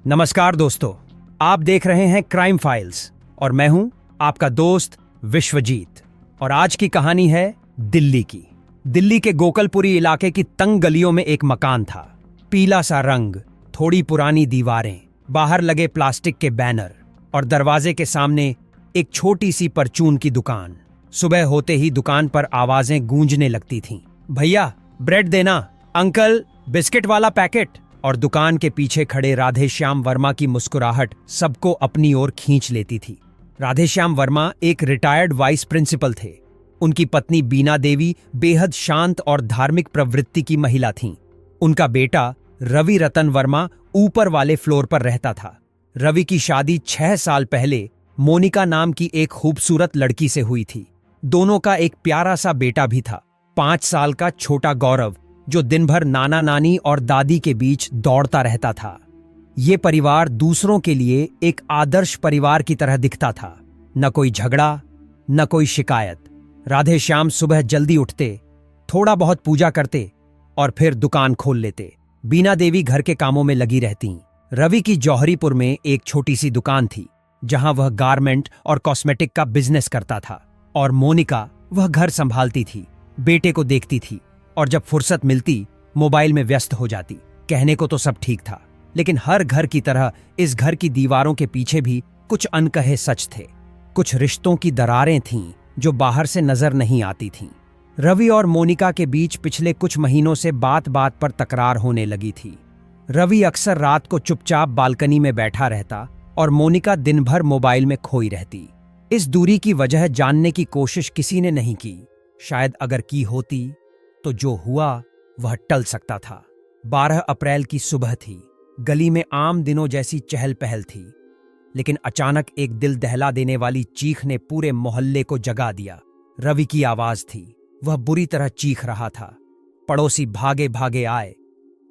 नमस्कार दोस्तों, आप देख रहे हैं क्राइम फाइल्स और मैं हूं आपका दोस्त विश्वजीत। और आज की कहानी है दिल्ली की। दिल्ली के गोकलपुरी इलाके की तंग गलियों में एक मकान था। पीला सा रंग, थोड़ी पुरानी दीवारें, बाहर लगे प्लास्टिक के बैनर और दरवाजे के सामने एक छोटी सी परचून की दुकान। सुबह होते ही दुकान पर आवाजें गूंजने लगती थीं। भैया ब्रेड देना, अंकल बिस्किट वाला पैकेट। और दुकान के पीछे खड़े राधेश्याम वर्मा की मुस्कुराहट सबको अपनी ओर खींच लेती थी। राधेश्याम वर्मा एक रिटायर्ड वाइस प्रिंसिपल थे। उनकी पत्नी बीना देवी बेहद शांत और धार्मिक प्रवृत्ति की महिला थीं। उनका बेटा रवि रतन वर्मा ऊपर वाले फ्लोर पर रहता था। रवि की शादी 6 साल पहले मोनिका नाम की एक खूबसूरत लड़की से हुई थी। दोनों का एक प्यारा सा बेटा भी था, 5 साल का छोटा गौरव, जो दिन भर नाना नानी और दादी के बीच दौड़ता रहता था। ये परिवार दूसरों के लिए एक आदर्श परिवार की तरह दिखता था। न कोई झगड़ा, न कोई शिकायत। राधेश्याम सुबह जल्दी उठते, थोड़ा बहुत पूजा करते और फिर दुकान खोल लेते। बीना देवी घर के कामों में लगी रहती। रवि की जौहरीपुर में एक छोटी सी दुकान थी, जहां वह गारमेंट और कॉस्मेटिक का बिजनेस करता था। और मोनिका, वह घर संभालती थी, बेटे को देखती थी और जब फुर्सत मिलती मोबाइल में व्यस्त हो जाती। कहने को तो सब ठीक था, लेकिन हर घर की तरह इस घर की दीवारों के पीछे भी कुछ अनकहे सच थे। कुछ रिश्तों की दरारें थीं जो बाहर से नजर नहीं आती थीं। रवि और मोनिका के बीच पिछले कुछ महीनों से बात बात पर तकरार होने लगी थी। रवि अक्सर रात को चुपचाप बालकनी में बैठा रहता और मोनिका दिन भर मोबाइल में खोई रहती। इस दूरी की वजह जानने की कोशिश किसी ने नहीं की। शायद अगर की होती तो जो हुआ वह टल सकता था। 12 अप्रैल की सुबह थी। गली में आम दिनों जैसी चहल पहल थी, लेकिन अचानक एक दिल दहला देने वाली चीख ने पूरे मोहल्ले को जगा दिया। रवि की आवाज थी। वह बुरी तरह चीख रहा था। पड़ोसी भागे भागे आए।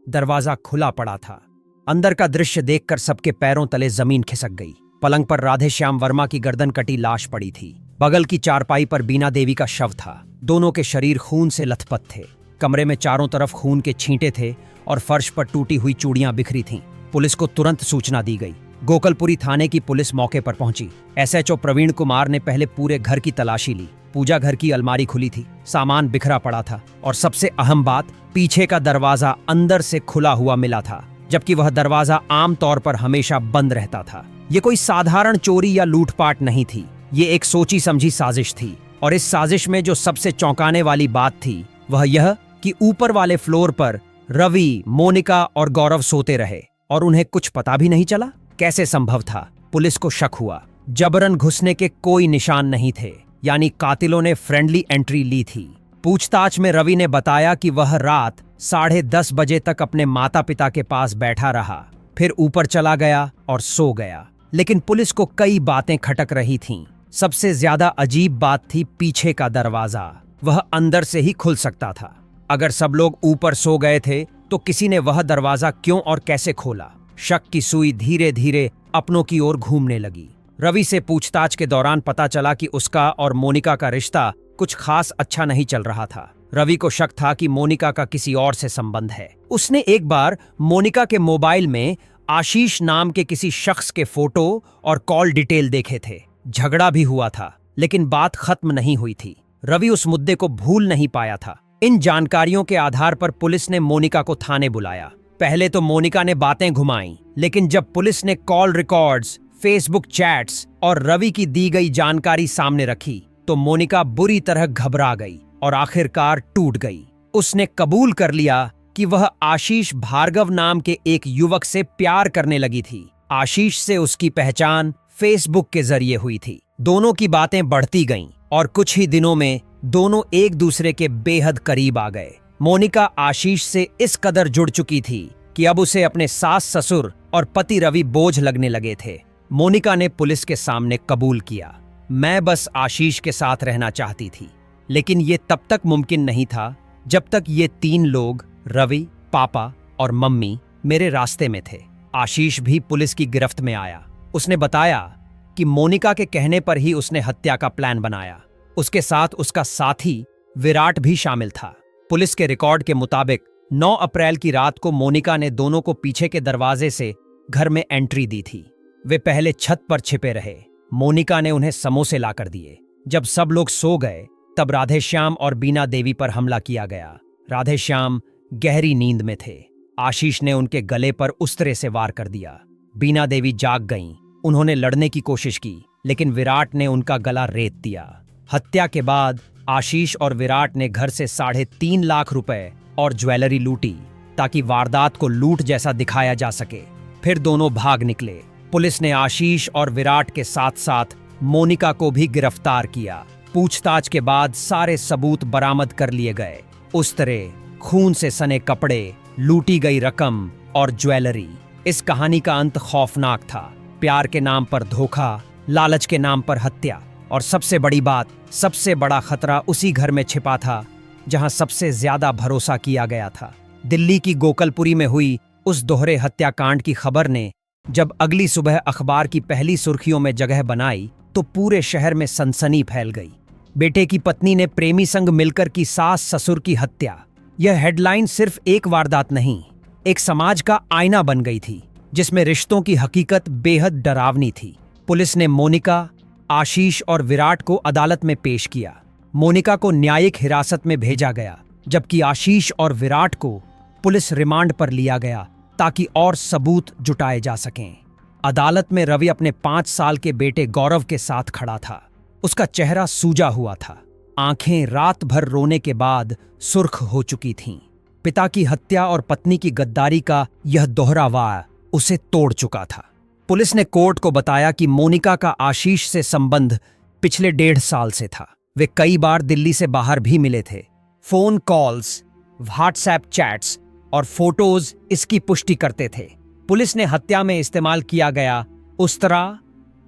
दरवाजा खुला पड़ा था। अंदर का दृश्य देखकर सबके पैरों तले जमीन खिसक गई। पलंग पर राधेश्याम वर्मा की गर्दन कटी लाश पड़ी थी। बगल की चारपाई पर बीना देवी का शव था। दोनों के शरीर खून से लथपथ थे। कमरे में चारों तरफ खून के छींटे थे और फर्श पर टूटी हुई चूड़ियां बिखरी थीं। पुलिस को तुरंत सूचना दी गई। गोकलपुरी थाने की पुलिस मौके पर पहुंची। एसएचओ प्रवीण कुमार ने पहले पूरे घर की तलाशी ली। पूजा घर की अलमारी खुली थी, सामान बिखरा पड़ा था और सबसे अहम बात, पीछे का दरवाजा अंदर से खुला हुआ मिला था, जबकि वह दरवाजा आमतौर पर हमेशा बंद रहता था। ये कोई साधारण चोरी या लूटपाट नहीं थी। ये एक सोची समझी साजिश थी। और इस साजिश में जो सबसे चौंकाने वाली बात थी वह यह कि ऊपर वाले फ्लोर पर रवि, मोनिका और गौरव सोते रहे और उन्हें कुछ पता भी नहीं चला। कैसे संभव था? पुलिस को शक हुआ। जबरन घुसने के कोई निशान नहीं थे, यानी कातिलों ने फ्रेंडली एंट्री ली थी। पूछताछ में रवि ने बताया कि वह रात 10:30 बजे तक अपने माता पिता के पास बैठा रहा, फिर ऊपर चला गया और सो गया। लेकिन पुलिस को कई बातें खटक रही थीं। सबसे ज्यादा अजीब बात थी पीछे का दरवाजा। वह अंदर से ही खुल सकता था। अगर सब लोग ऊपर सो गए थे तो किसी ने वह दरवाजा क्यों और कैसे खोला? शक की सुई धीरे धीरे अपनों की ओर घूमने लगी। रवि से पूछताछ के दौरान पता चला कि उसका और मोनिका का रिश्ता कुछ खास अच्छा नहीं चल रहा था। रवि को शक था कि मोनिका का किसी और से संबंध है। उसने एक बार मोनिका के मोबाइल में आशीष नाम के किसी शख्स के फोटो और कॉल डिटेल देखे थे। झगड़ा भी हुआ था, लेकिन बात खत्म नहीं हुई थी। रवि उस मुद्दे को भूल नहीं पाया था। इन जानकारियों के आधार पर पुलिस ने मोनिका को थाने बुलाया। पहले तो मोनिका ने बातें घुमाईं, लेकिन जब पुलिस ने कॉल रिकॉर्ड्स, फेसबुक चैट्स और रवि की दी गई जानकारी सामने रखी तो मोनिका बुरी तरह घबरा गई और आखिरकार टूट गई। उसने कबूल कर लिया कि वह आशीष भार्गव नाम के एक युवक से प्यार करने लगी थी। आशीष से उसकी पहचान फेसबुक के जरिए हुई थी। दोनों की बातें बढ़ती गईं और कुछ ही दिनों में दोनों एक दूसरे के बेहद करीब आ गए। मोनिका आशीष से इस कदर जुड़ चुकी थी कि अब उसे अपने सास ससुर और पति रवि बोझ लगने लगे थे। मोनिका ने पुलिस के सामने कबूल किया, मैं बस आशीष के साथ रहना चाहती थी। लेकिन ये तब तक मुमकिन नहीं था जब तक ये 3 लोग, रवि, पापा और मम्मी, मेरे रास्ते में थे। आशीष भी पुलिस की गिरफ्त में आया। उसने बताया कि मोनिका के कहने पर ही उसने हत्या का प्लान बनाया। उसके साथ उसका साथी विराट भी शामिल था। पुलिस के रिकॉर्ड के मुताबिक 9 अप्रैल की रात को मोनिका ने दोनों को पीछे के दरवाजे से घर में एंट्री दी थी। वे पहले छत पर छिपे रहे। मोनिका ने उन्हें समोसे लाकर दिए। जब सब लोग सो गए तब राधेश्याम और बीना देवी पर हमला किया गया। राधेश्याम गहरी नींद में थे। आशीष ने उनके गले पर उस्तरे से वार कर दिया। बीना देवी जाग गईं। उन्होंने लड़ने की कोशिश की, लेकिन विराट ने उनका गला रेत दिया। हत्या के बाद आशीष और विराट ने घर से 3.5 लाख रुपए और ज्वेलरी लूटी ताकि वारदात को लूट जैसा दिखाया जा सके। फिर दोनों भाग निकले। पुलिस ने आशीष और विराट के साथ साथ मोनिका को भी गिरफ्तार किया। पूछताछ के बाद सारे सबूत बरामद कर लिए गए। उस्तरे, खून से सने कपड़े, लूटी गई रकम और ज्वेलरी। इस कहानी का अंत खौफनाक था। प्यार के नाम पर धोखा, लालच के नाम पर हत्या, और सबसे बड़ी बात, सबसे बड़ा खतरा उसी घर में छिपा था जहां सबसे ज्यादा भरोसा किया गया था। दिल्ली की गोकलपुरी में हुई उस दोहरे हत्याकांड की खबर ने जब अगली सुबह अखबार की पहली सुर्खियों में जगह बनाई तो पूरे शहर में सनसनी फैल गई। बेटे की पत्नी ने प्रेमी संग मिलकर की सास ससुर की हत्या। यह हेडलाइन सिर्फ एक वारदात नहीं, एक समाज का आईना बन गई थी जिसमें रिश्तों की हकीकत बेहद डरावनी थी। पुलिस ने मोनिका, आशीष और विराट को अदालत में पेश किया। मोनिका को न्यायिक हिरासत में भेजा गया, जबकि आशीष और विराट को पुलिस रिमांड पर लिया गया ताकि और सबूत जुटाए जा सकें। अदालत में रवि अपने 5 साल के बेटे गौरव के साथ खड़ा था। उसका चेहरा सूजा हुआ था। आंखें रात भर रोने के बाद सुर्ख हो चुकी थीं। पिता की हत्या और पत्नी की गद्दारी का यह दोहरा वार उसे तोड़ चुका था। पुलिस ने कोर्ट को बताया कि मोनिका का आशीष से संबंध पिछले 1.5 साल से था। वे कई बार दिल्ली से बाहर भी मिले थे। फोन कॉल्स, व्हाट्सएप चैट्स और फोटोज इसकी पुष्टि करते थे। पुलिस ने हत्या में इस्तेमाल किया गया उस्तरा,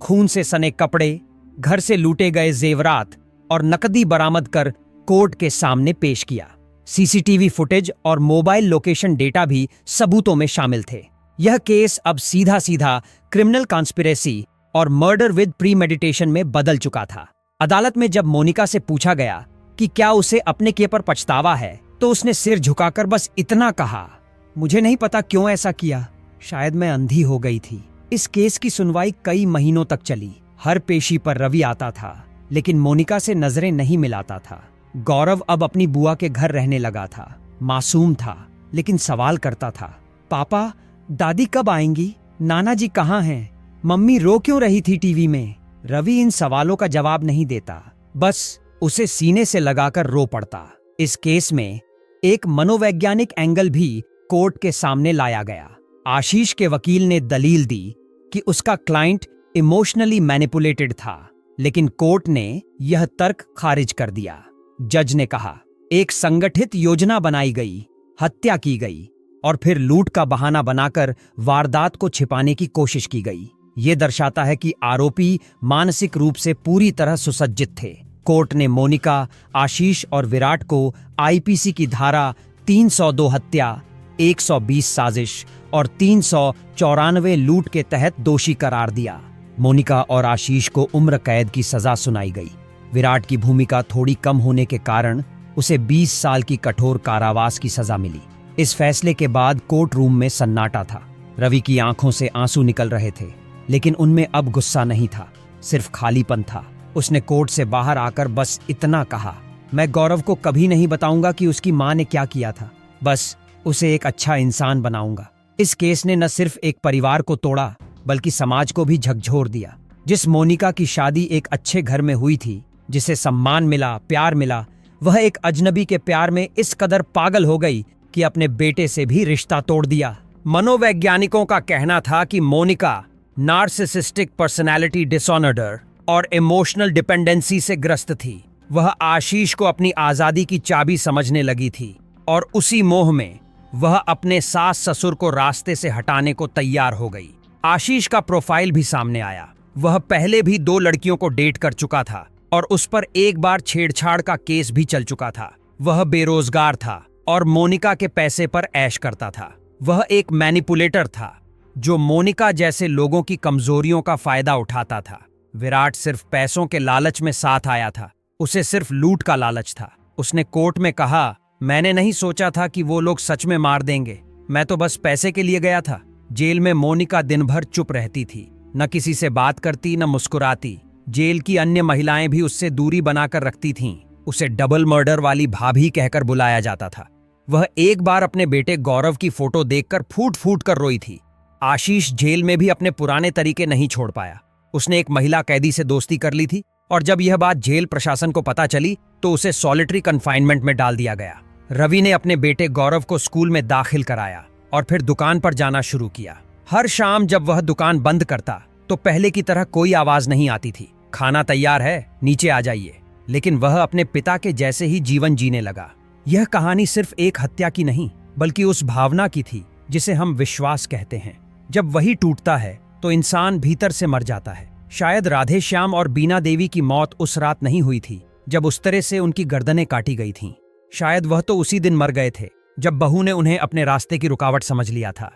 खून से सने कपड़े, घर से लूटे गए जेवरात और नकदी बरामद कर कोर्ट के सामने पेश किया। सीसीटीवी फुटेज और मोबाइल लोकेशन डेटा भी सबूतों में शामिल थे। यह केस अब सीधा सीधा क्रिमिनल कॉन्स्पिरेसी और मर्डर विद प्रीमेडिटेशन में बदल चुका था। अदालत में जब मोनिका से पूछा गया कि क्या उसे अपने किए पर पछतावा है, तो उसने सिर झुकाकर बस इतना कहा, मुझे नहीं पता क्यों ऐसा किया, शायद मैं अंधी हो गई थी। इस केस की सुनवाई कई महीनों तक चली। हर पेशी पर रवि आता था, लेकिन मोनिका से नजरें नहीं मिलाता था। गौरव अब अपनी बुआ के घर रहने लगा था। मासूम था, लेकिन सवाल करता था, पापा, दादी कब आएंगी? नाना जी कहाँ हैं? मम्मी रो क्यों रही थी टीवी में? रवि इन सवालों का जवाब नहीं देता, बस उसे सीने से लगाकर रो पड़ता। इस केस में एक मनोवैज्ञानिक एंगल भी कोर्ट के सामने लाया गया। आशीष के वकील ने दलील दी कि उसका क्लाइंट इमोशनली मैनिपुलेटेड था, लेकिन कोर्ट ने यह तर्क खारिज कर दिया। जज ने कहा, एक संगठित योजना बनाई गई, हत्या की गई और फिर लूट का बहाना बनाकर वारदात को छिपाने की कोशिश की गई। यह दर्शाता है कि आरोपी मानसिक रूप से पूरी तरह सुसज्जित थे। कोर्ट ने मोनिका, आशीष और विराट को आईपीसी की धारा 302 हत्या, 120 साजिश और 394 लूट के तहत दोषी करार दिया। मोनिका और आशीष को उम्र कैद की सजा सुनाई गई। विराट की भूमिका थोड़ी कम होने के कारण उसे 20 साल की कठोर कारावास की सजा मिली। इस फैसले के बाद कोर्ट रूम में सन्नाटा था। रवि की आंखों से आंसू निकल रहे थे, लेकिन उनमें अब गुस्सा नहीं था, सिर्फ खालीपन था। उसने कोर्ट से बाहर आकर बस इतना कहा, मैं गौरव को कभी नहीं बताऊंगा कि उसकी मां ने क्या किया था, बस उसे एक अच्छा इंसान बनाऊंगा। इस केस ने न सिर्फ एक परिवार को तोड़ा, बल्कि समाज को भी झकझोर दिया। जिस मोनिका की शादी एक अच्छे घर में हुई थी, जिसे सम्मान मिला, प्यार मिला, वह एक अजनबी के प्यार में इस कदर पागल हो गई कि अपने बेटे से भी रिश्ता तोड़ दिया। मनोवैज्ञानिकों का कहना था कि मोनिका नार्सिसिस्टिक पर्सनालिटी डिसऑर्डर और इमोशनल डिपेंडेंसी से ग्रस्त थी। वह आशीष को अपनी आजादी की चाबी समझने लगी थी और उसी मोह में वह अपने सास ससुर को रास्ते से हटाने को तैयार हो गई। आशीष का प्रोफाइल भी सामने आया। वह पहले भी 2 लड़कियों को डेट कर चुका था और उस पर एक बार छेड़छाड़ का केस भी चल चुका था। वह बेरोजगार था और मोनिका के पैसे पर ऐश करता था। वह एक मैनिपुलेटर था जो मोनिका जैसे लोगों की कमजोरियों का फायदा उठाता था। विराट सिर्फ पैसों के लालच में साथ आया था, उसे सिर्फ लूट का लालच था। उसने कोर्ट में कहा, मैंने नहीं सोचा था कि वो लोग सच में मार देंगे, मैं तो बस पैसे के लिए गया था। जेल में मोनिका दिन भर चुप रहती थी, न किसी से बात करती न मुस्कुराती। जेल की अन्य महिलाएं भी उससे दूरी बनाकर रखती थीं। उसे डबल मर्डर वाली भाभी कहकर बुलाया जाता था। वह एक बार अपने बेटे गौरव की फोटो देखकर फूट फूट कर रोई थी। आशीष जेल में भी अपने पुराने तरीके नहीं छोड़ पाया। उसने एक महिला कैदी से दोस्ती कर ली थी और जब यह बात जेल प्रशासन को पता चली तो उसे सॉलिटरी कन्फाइनमेंट में डाल दिया गया। रवि ने अपने बेटे गौरव को स्कूल में दाखिल कराया और फिर दुकान पर जाना शुरू किया। हर शाम जब वह दुकान बंद करता तो पहले की तरह कोई आवाज नहीं आती थी, खाना तैयार है, नीचे आ जाइए। लेकिन वह अपने पिता के जैसे ही जीवन जीने लगा। यह कहानी सिर्फ एक हत्या की नहीं, बल्कि उस भावना की थी जिसे हम विश्वास कहते हैं। जब वही टूटता है तो इंसान भीतर से मर जाता है। शायद राधे श्याम और बीना देवी की मौत उस रात नहीं हुई थी जब उस तरह से उनकी गर्दनें काटी गई थीं। शायद वह तो उसी दिन मर गए थे जब बहू ने उन्हें अपने रास्ते की रुकावट समझ लिया था।